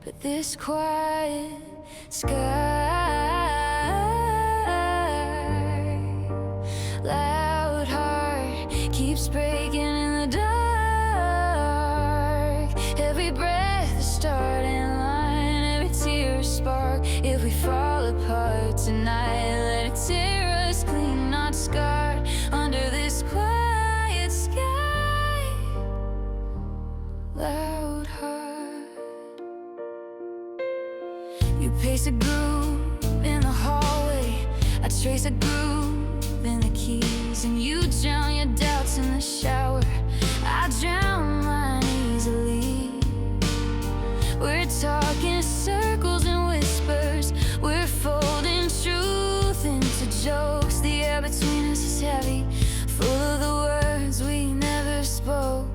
but this quiet sky. Loud heart keeps breaking in the dark. Every breath a starting line, every tear a spark. If we fall apart tonight, let it tear us clean, not scarred. Under this quiet sky, loud heart. You pace a groove in the hallway, I trace a groove in the keys, and you drown your doubts in the shower. I drown mine easily. We're talking circles and whispers, we're folding truth into jokes. The air between us is heavy, full of the words we never spoke.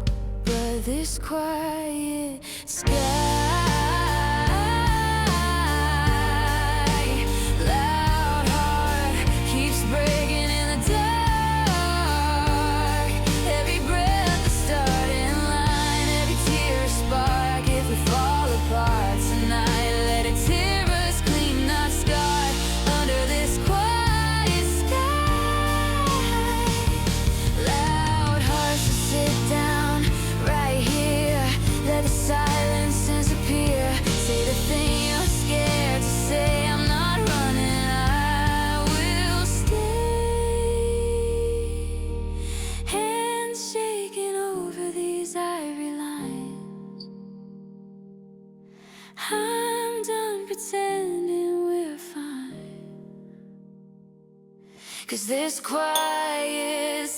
But this quiet sky, silence disappear. Say the thing you're scared to say. I'm not running, I will stay. Hands shaking over these ivory lines. I'm done pretending we're fine, 'cause this quiet